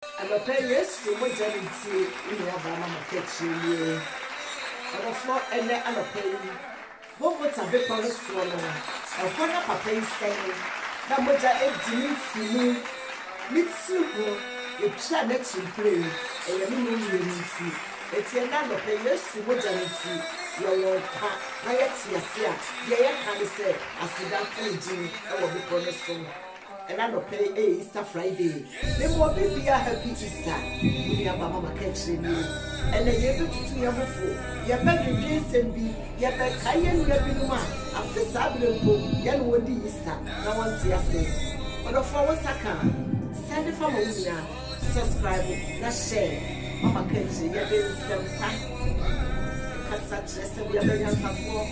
I'm a pay yes, so much I didn't see in the Abama kitchen. I'm a floor and then I'm a pay. What was a big on the swallow? A corner papa saying, that much I ate Jimmy Fini, Mitsuko, a channel to play, and a minimum. It's another pay yes, so much I didn't see. Your piety, yeah, can say, I see that thing, I will be promising. And I don't pay Easter Friday. They will be a happy Easter. We have a mama catching you. And then you're able to your before. You're back in Jason B. You're back Kayan Yabinuma. A fist ablepo, young woody Easter. No one to say. But of our Saka, send it from Unia. Subscribe, not share. Mama catching, you're being some time. Because such as we are being for.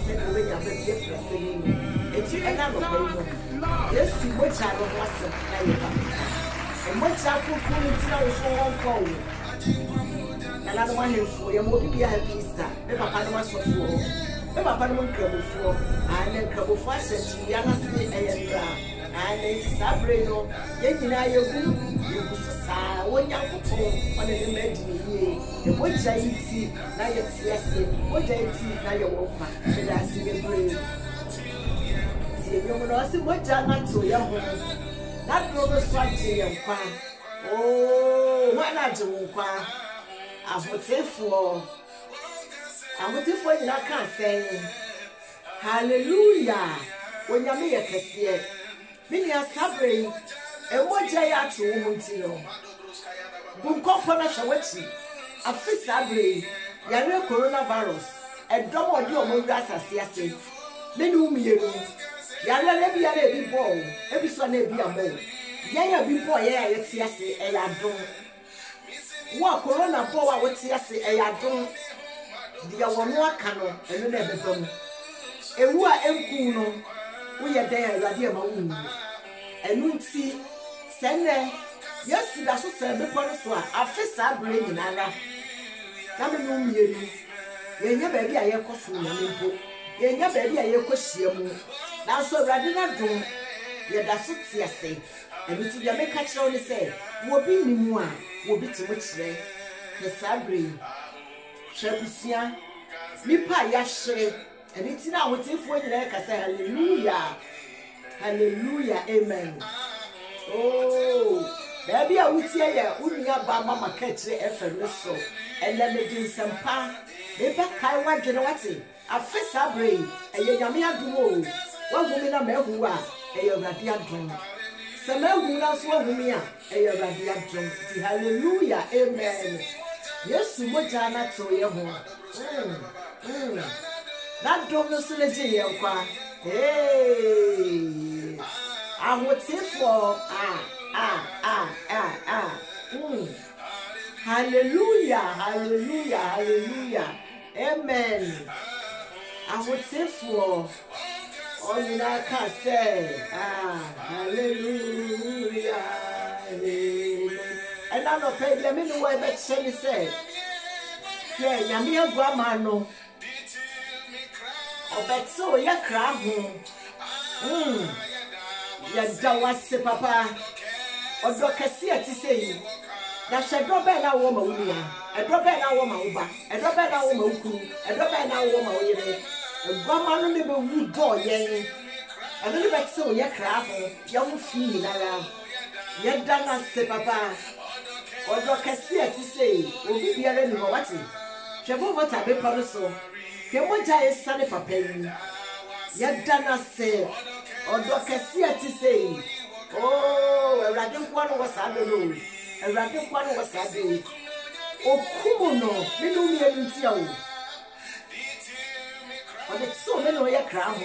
Send away your baby. It's another. Yes, what I don't want to say. And what I put in the phone. And I don't want him for you. Will be a happy Easter. If I don't want to for if I don't want to for and then come for us, and it's Sabrino. Yet, you know, you when you on the imagine, and what I see, now you're siesta, what I see, now you're walking, and I see the brain. You will see what Jana to your home. That brother swatching and quan. Oh, why not to quan? I would say for you, I can't say hallelujah. When you make a cassia, many are suffering, and what Jaya to woman to you. Bunkopana Shawachi, a fist sabre, Yara coronavirus, and double your mongrels as yesterday. Many women. Yalla be a big boy, every son be a boy. Yaya be boy, it's yassi, a yadon. What corona power, what's yassi, a yadon. The Awanua cano, and never done. A wua empuno, we are there, Radia Maun. And we see, send there. Yes, that's what said the Poliswa, a fist I bring in Anna. Namu, you never be a costume, you never be a costume. Now, so rather than do, you that's what you say. And if you make a show, say, will be me more, will be too much there. The Sabri, Shabusia, Mipa Yashe, and it's now what if when I say hallelujah, hallelujah, amen. Oh, baby, I would say, Unia Bama catch the effort, so, and let me do some pan. They back I want to know what's it. A face Sabri, and Yamia do. One woman a mehua, a radia drum. Some women's one woman, a radia drum. Hallelujah, amen. Yes, what Jana to your home. That drum is in a jail. Hey, I would say for hallelujah, hallelujah, hallelujah, amen. I would say for. Oh, you know, can't say, hallelujah, amen. And I'm not paying them in the way that Shelly said. Yeah, Yamia Grandma, no. Oh, but so, ya crab home. Ya Dawasi, Papa. Or Docassia to say, that shall drop in our woman, a drop in our woman, a drop in our woman, a drop in our woman. Grandma never would go, yea. A little bit so, ya crab, young feeling around. Yet done us, say Papa. Or Docassia to say, will be the other what's it? Chavo what I be poliso. Can what I sunny papa? Yet done us say, or Docassia to say, oh, a radical one was I don't know. A radical one was I do. Oh, Kumono, we don't need to. But it's so many way a crown.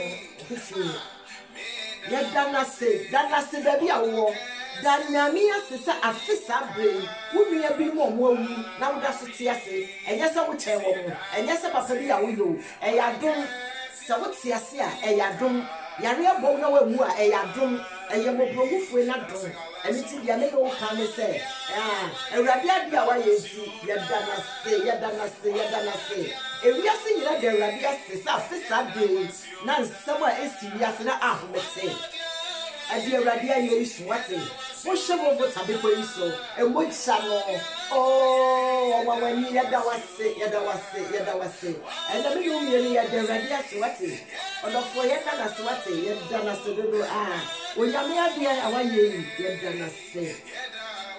Yet Dana say, baby, I war. Danamia says, a fist brain. Would be a bit more now that's what I say. And yes, I would tell you. And yes, Papa, I will. And I don't. So what's your say? And I don't. Yaria Bono, and I don't. And you will prove when I don't. And it's the little can say, and Rabia, why you see, Yadana say. If we are seeing that the Rabia says, I fist brain. Now, someone is serious, and I say. And dear Rabia, you is what Mo shemo vo tabe ko iso. E mo chano. Oh, wawani yada wase. And the middle me yada radia swati. Odo fo yada na swati yada na sododo onyame adia awaye yada na se.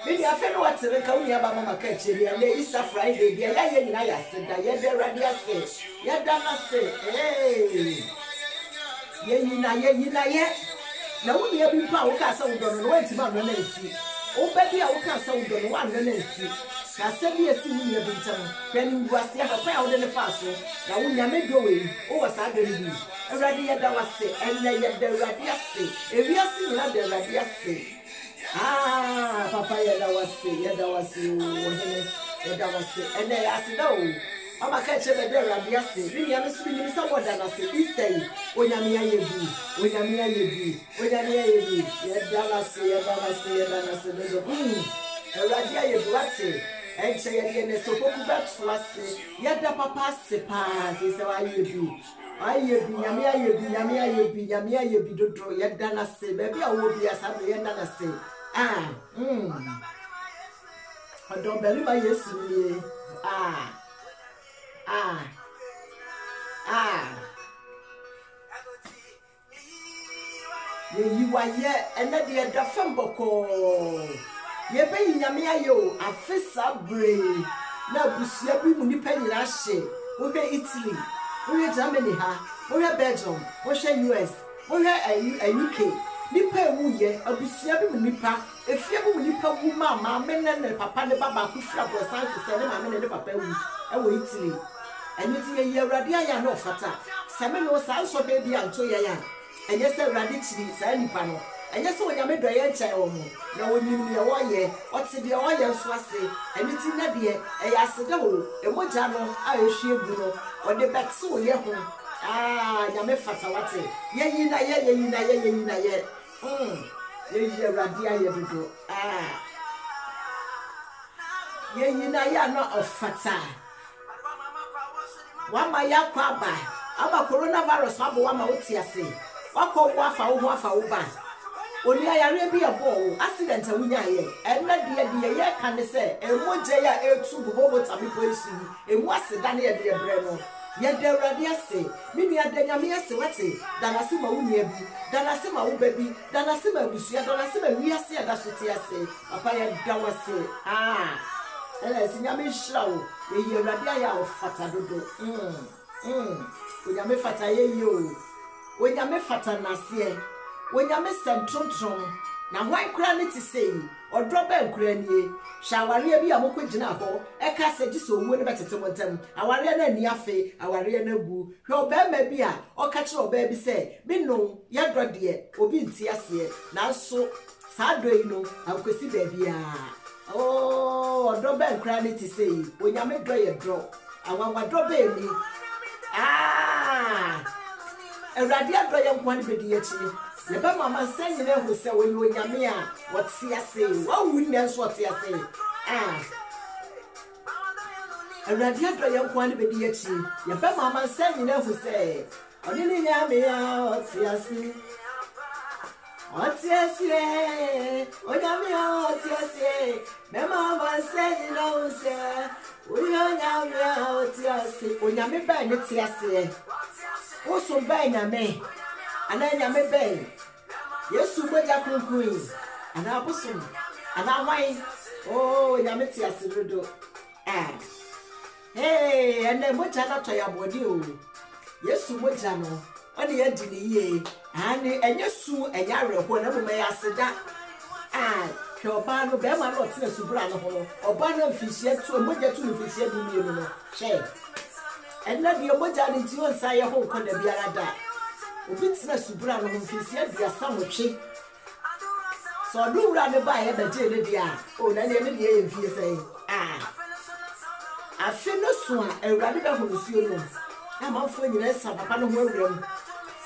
Maybe I feel what's the county about Mama Catchy and the Easter Friday, the Yayan Yas, the Yada Radia says, Yadana say, hey, Yena. Now we have been power castle on the way to Mananesi. Oh, baby, I will castle on the one Nanesi. I said, yes, we have been told, then was the other pound in the fossil. Now we are made going, oh, what's I going to do? A Radia was say, and they had the Radia say, if we are seeing the Radia say. Papa, yada was you, and they asked, no, I'm a catcher at the Rabiasi. Really, I'm speaking someone that I say this day. When I'm here, you be, Yadala say, Radia, you blessing, and say again, so back to us, Yada Papa, Sepa, is how you be. Yamia, you be, don't draw Yadana say, maybe I will be as I Yadana say. I don't believe I yesterday. You are yet, and that the Dafamboko. Ye pay Yamia yo, a face up brave. Now, Busia, we will pay Lashe. We pay Italy. We are Germany, we are Belgium, we are US, we are UK. Nipa wuye abusia bi nipa efie bi nipa wu mama menna ne papa ne baba ku fira bo san se ne mama ne papa wu e wo Italy eni ti ye awrade aya na ofata se me no san so be bi anto ye ya enye se awrade chiri sa nipa no enye se onyame do ye nchai wo mo na wonim ne wo ye ote de wo ye so ase eni ti na de e ya se de wo e moja no a ehwie bu no wo de betse wo ye ho nyame fata wate ye ye radia ye dodo ye no ofata wama yakwa ba aba coronavirus abo wama otiase wakọ wo afa wo ba oni ayare bi ebo accident awunya ye enna de ye kan se emoje ya etu bobo tabi polisi emu aseda na ye de bre no ye de radia se mimi adanyame ase wate danase ma wunia bi danase ma wo babi danase ma busia danase ma wiase ada sote ase papa ye dawase ela sinyame hirawo ye radia ya ofata dodo onyame fata ye yo onyame fata nase onyame sentronton na hwan kura ne ti sei odroba nkura nie shaware bi amoko gina ho e ka se ji so wo ne betete montam aware na ni afe aware na gu hwe obema bi a o ka kire oba bi se bi no ya drode obi nti ase na so sa do yi no akwesi ba bia odroba nkura ne ti sei onyame do ye dro awanwa droba emi Ewrade adro ye nkwan bedi ye chi ye ba mama sanyi na hu se woni onyame a wote ase wa wunne nso wote ase Ewrade adro ye nkwan bedi ye chi ye ba mama sanyi na hu se oni ni nyame a wote ase onyame a wote ase me mama sanyi na hu se onyame a wote ase onyame ba ni te ase Oso bay nyame ana nyame bay Yesu moja kunkui ana abusum ana wai nyame ti asirodo ene moja na to ya bodi o Yesu moja no oni ya di ni ye ani enye su enya reho na mo ya aseda ke oba no be ma no tina subura no ho oba na mfihie tu moja tu mfihie bi mi no she enna de moja ni ti on sa ye ho ko da biara da obi tina subura no mfihie bia samotwe so do wura ne ba ye ba je ne dia na ne ye mfihie sai afi no so a ewrade be ho suo no amafo nyina sa papa no ho awuram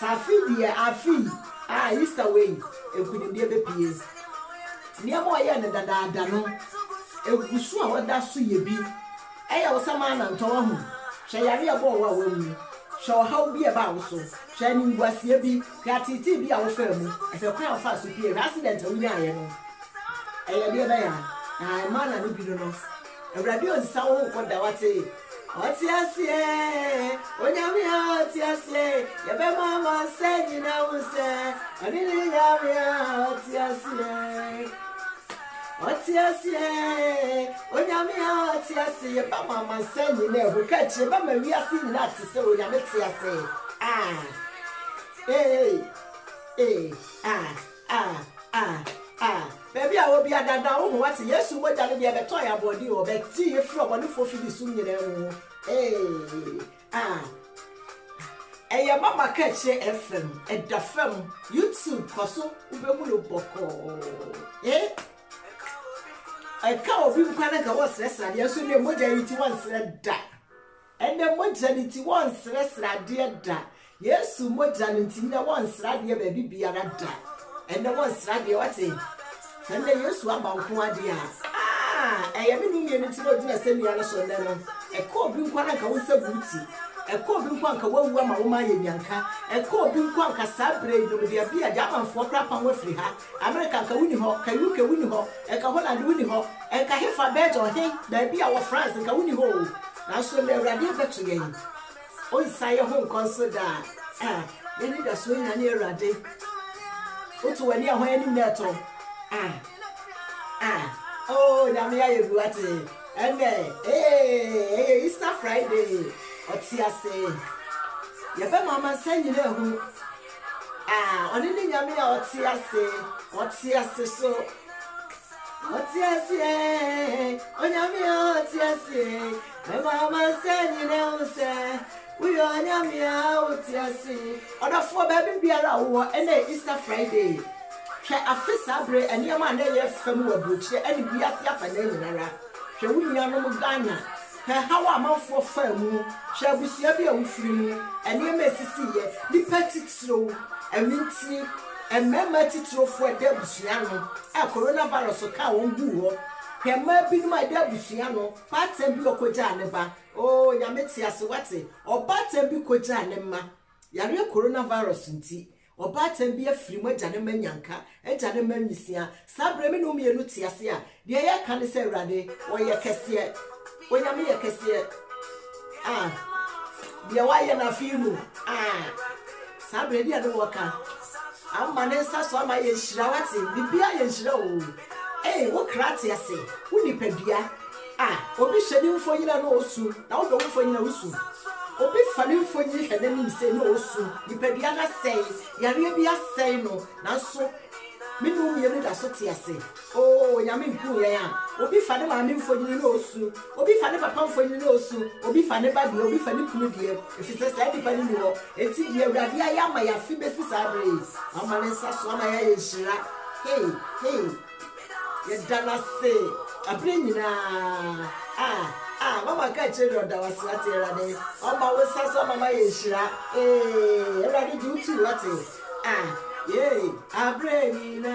safi dia afi Easter way ekuni dia be pie niam oye ne dada no egusu a wada so ye bi eya wo sama na nto ho hwe yare abo wa wamu hwe haw bi e ba wo so hwe ni ngwasie bi kratiti bi a wo fa mu efe kwa fa so pie accident awunya aye no ɛyɛ deɛ bɛyɛ a ma na no bi no awurade onsa wo nkɔda wate ɔte aseɛ onyame a ɔte aseɛ yɛbɛma ma sɛ nyina wo sɛ ɔne ne nyame a ɔte aseɛ ɔte aseɛ onyame a ɔte aseɛ yɛbɛma ma sɛ nyina ɛho ka kyerɛ bɛma wiase nyina ate sɛ onyame te aseɛ baby a obi adada wo ho wate Yesu mogya ne bia beto ya body o beti ye fro bone fo fidi sum nyina ho eya mama ka che FM edafam YouTube koso ubemu no boko eka obi nkwana ka wo sresra de so ne mogya yiti won sre da ene mogya ni ti won sresra de da Yesu mogya ni ti na won sra de ba bibiara da ene won sra de wate Sende Yesu aba nko ade a eya me nu mienu ti no dina se mia no so ne no eka obi nkwa na ka wo sabuti eka obi nkwa nka wawu ama wo ma ye nyanka eka obi nkwa nka sabre no bia bia jamanfo kra pan wa firi ha America nka wuni ho ka UK wuni ho eka Holland wuni ho eka hefa Belgium he da bia wo France nka wuni ho na so le urade beto yen o isaye ho nkonso da ye ni da so nya ne urade otu wani ahon ani neto oh, Namia Yebuate, and Easter Friday, Otia say, Yaba Mamma send you who only Yamia Otia say, so Otia say, Onyamia Otia say, my mamma send you say, we are Yamia Otia say, on a 4 baby beer and Easter Friday. Afisa bre eniama na ye fam wa brochie eni biase afa na nyinara hwe wunia no Ghana hawa amanfo famu hwe abusia bi a wufiri mu eniama esisi ye nipa titiro aminti emema titirofo ede abusia no coronavirus ka won bu ho hwe ma bi no ade abusia no patem bi okoja ne ba oh nyame ti ase wate obatem bi koja ne ma yare coronavirus nti obatem bi afiri mu agya ne manyanka agya ne manisia sabre me no mienu ti ase a de ye ka ne se urade woye kese onyame ye kese de waye na fimu sabre dia de woka amma ne nsa so ama ye hira wate bibia ye hira o wo krate ase wo nipadua obi hwede mfo nyina no osu na wo do mfo nyina osu obi fane mfo nyi hwede ni se no osu nipadua na sei yare bia sei no na so minu mienu da so te ase oh nyame nku ye obi fane ma me mfo nyi no osu obi fane papa mfo nyi no osu obi fane ba de obi fane kunu de efise sai di pani no enti de awrade aya ma ya fi besi sabre ama ne sa so ama ya ye hira hey ye dana se abre nyina mama ka chere da wasate rade oma we sa so mama ye hira rade di uti wate abre nyina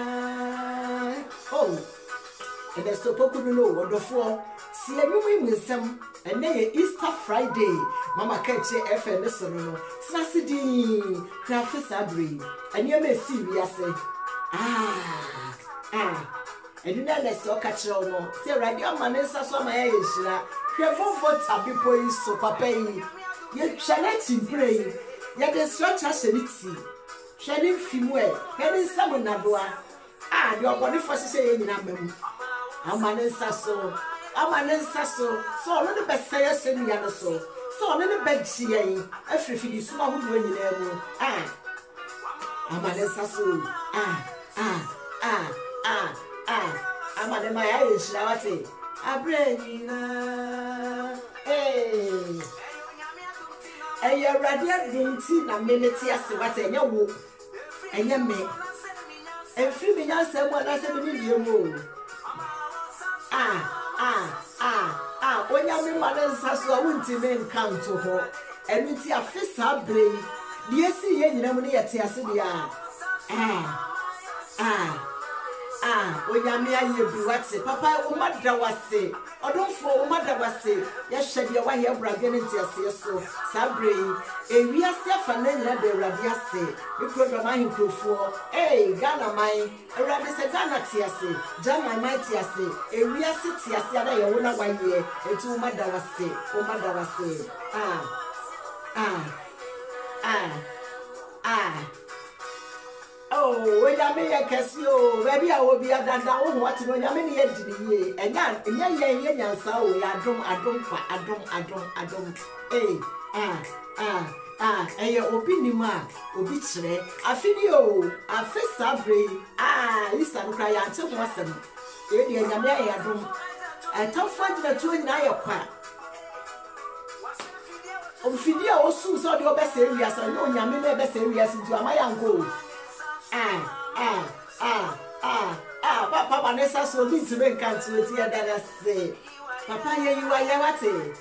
and so poku no wonderful see enwum imsem and dey Easter Friday mama ka chere FM so no snase di craft sabre anya me si wi ase and na let's talk catchero no say radio manesa so ma ya yeshira hwefofo tabipo yi so papa yi ye challenge brain ye dey structure sanity shedding fimu heading some na doa the body for say ye nyina mamu amanesa so so no the best say say ni ya no so no the best chi yen afrifidi so ma hudu nyina mu amanesa so amane ma ya yeshira wate abranyina eya radio dinti na meneti ase wate enya wo enya me enfri me nya se mo na se me ni mo onya me ma nsa so a wunti me nkanto ho enu ti afisa bre de esi ye nyina mu ne yete ase dia onyame aye bi wate papa umada wase odonfo umada wase ya hwede wa ye brage ne ntiase so sabre ewiase afa na nyina de awrade ase mikrodo man hinkrofo Ghana man awrade se Ghana tiase German man tiase ewiase tiase ada ye wona waye eti umada wase oh, when I make a casio, maybe I will be a dada. Oh, what when I mean, yet, and yan, so I don't. And your opinion, ma, obituary, a video, a face sabre, listen, cry until wasn't. And I don't. I don't find the two in Iowa. Oh, video also saw your best areas, and no, Yammy best areas into my uncle. Papa Vanessa so need to make country with here that I say. Papa, here you are, Yawate.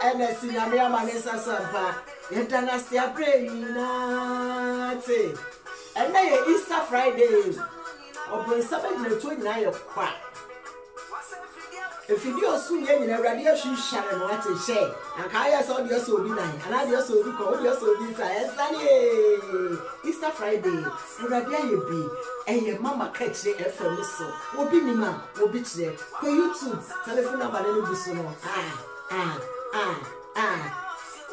And I see Yamia Vanessa Sampa. Yet I see a brain. And now Easter Friday. Or bring something to 29 of quack. If you do soon, you know, radiation shine what to share. And Kaya saw the also be nine, and I also be called the also be Sunday. Easter Friday, and Radia you be, and your mama catch the FM so. Will be Nima, will be there. For YouTube, telephone number, and it'll be so long.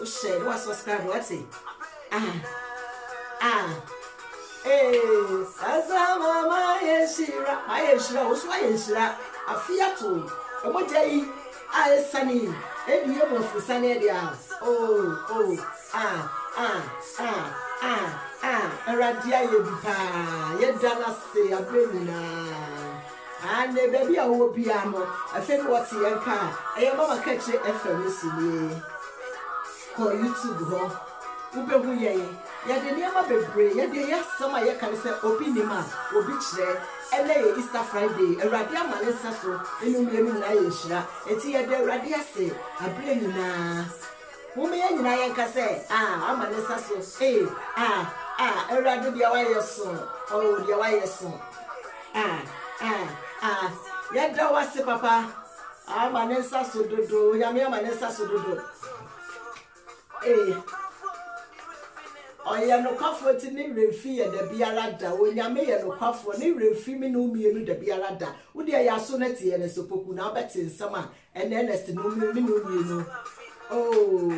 Share, what's subscribe, what's it? Mama, yes, Shira, was why is Shira, a Fiat. What day I sunny, and you must for sunny house. A radia you be yet done us say a brimina. And the baby I will piano, I think what's your car. I am mama catch it FM for YouTube. Ube ye, ya the name of a bray, ya the summer ya can say opinima, obituary. Easter Friday, a radia malesa so, Illumium Naisha, it's here the radia say, a blamina. Woman and I can say, I'm a lessa so, a radia wire son, oh, your wire son. Yet thou was the papa, I'm a lessa so do, Yamia Manessa so do. Oh, ya no coffee to ni refi and the biarada. When ya may no coffee, ni refi me no me the biarada. Would ya sonati and a sopoku now bet in summer and then as the no me. Oh,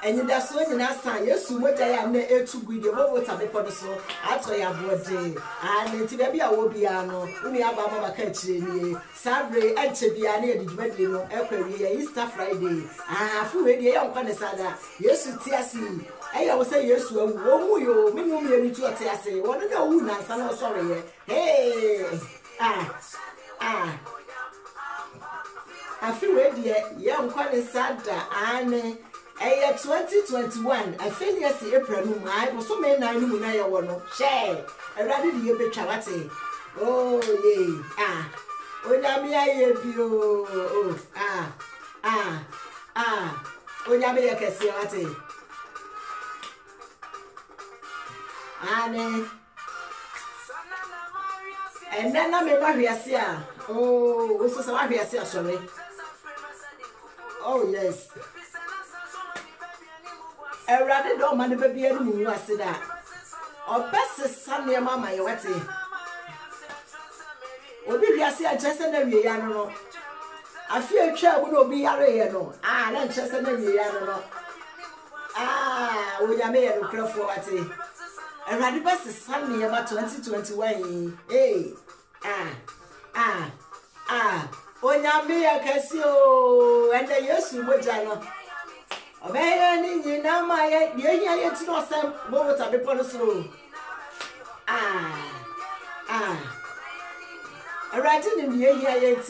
and you that's when you ask, yes, what I am there to be the robot of the podso. I tell you about day. And it's baby, I will be ano. We have a mama catching Sabre and Chebiani, the Medlino, April, Easter Friday. Full young Panesada. Yes, Tiasi. I will say yes to a woman, you minimum to a Tiasi. What do you know? I'm sorry. Hey, I feel ready, young Panesada, and 2021, I feel yes, April, I was so many I knew I want to share. I rather be a bit charity. Oh, yeah, when I'm here, you, when I'm here, Cassiati. And then I'm a Mariasia. Oh, what's the Mariasia, sorry? Oh, yes. I rather don't mind the baby and move as that. Or best Sunday, Mamma, you wet it. Or be here, see, I just send them here. I fear a chair will be a real. Then just send them here. Would I make a crop for what? I rather best Sunday about 2021. Hey, when I may a Cassio and the yes, you would jano. Obeying in my yet to know some moment of the policy. A writing in the AIT,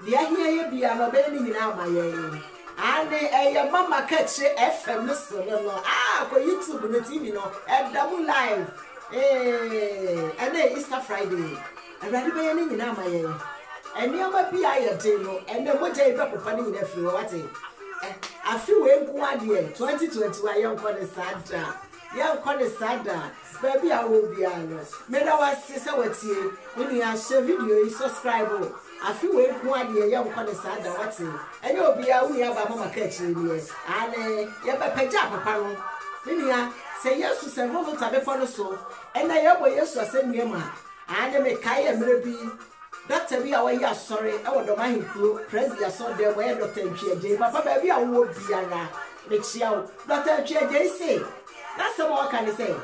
the idea be an obeying in our my and a mamma catch FM, for YouTube on the TV, no, at double live. And then Easter Friday. I rather be any in our my and you might be I and the what I got funny in a few what I feel when 1 year 2021 young for the Santa. ya nkone sada baby a wo bia no me da wase se watie when you share video you subscribe afi we ku ade ya nkone sada wate enye obi a uni aba mama ka chire ni ane ya ba pagya papa no niya se yesu se vovo tabe fo no so ena ye bo yesu asemi ma ane me kai emre bi Doctor bi a we ya sorry e wo do ma hinkro president so de we Dr. Ntwieje papa ba bi a wo biara me chia wo Dr. Ntwieje say that's what can say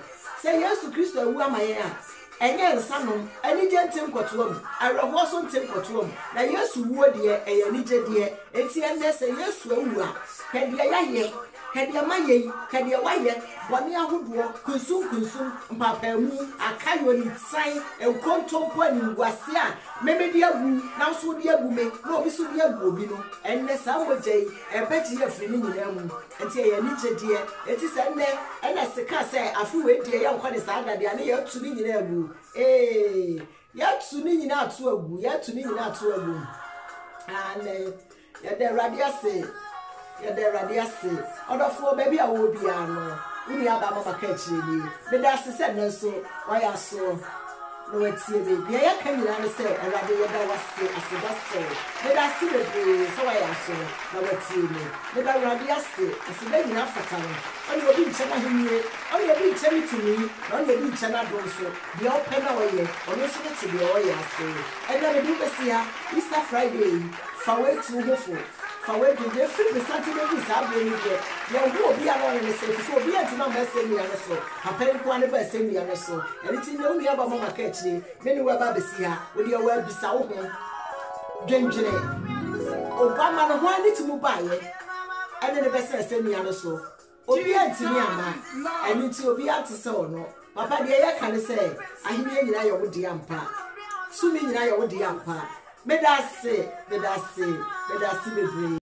yesu Kristo ewu amaye a enye nsanom ani gentim kotoom arofo so ntim kotoom na yesu wuo de eye ni gede enti enne se yesu ewu a kede yaye kede maye kede waye boni ahodo kunsum mpapamu akayo ni tsan enkontompo ani ngwase a memedi agu na so de agu me na obi so de agu obi no enne sa wojei ebeti afiri ni nyina mu enti eye ni gede enti se enne ena sika se afi we de ya nkwane sa agade ane ya tu ni nyina agu ya tu ni nyina atu agu ane ya de radiase odofo baby a wo bia no uni aba mama ka chire ni me da se nso wa ya so no wetie baby ya ka nyina ne se erade ya da wase aseda so me da se be so wa ya so na wetie ni me da radiase aseda nyina fata no oni obi nche na himie oni obi nche mitumi na oni obi nche na donso de open na oye oni so te de oye ase ena me du besi ha Easter Friday fa we tu hofo we do the free Saturday is happening here. You will be alone in the city, so be at my best semi and so. A pen one by semi and so. And it's in the only about Mama Ketchy, many were Babisia, with your well beside him. James Obama, why did you buy it? And then the best semi and so. Obia to me, and it's Obia to so no. Papa, dear, can say, I hear you now your dear pa. Swimming now your dear pa. Medasi bebree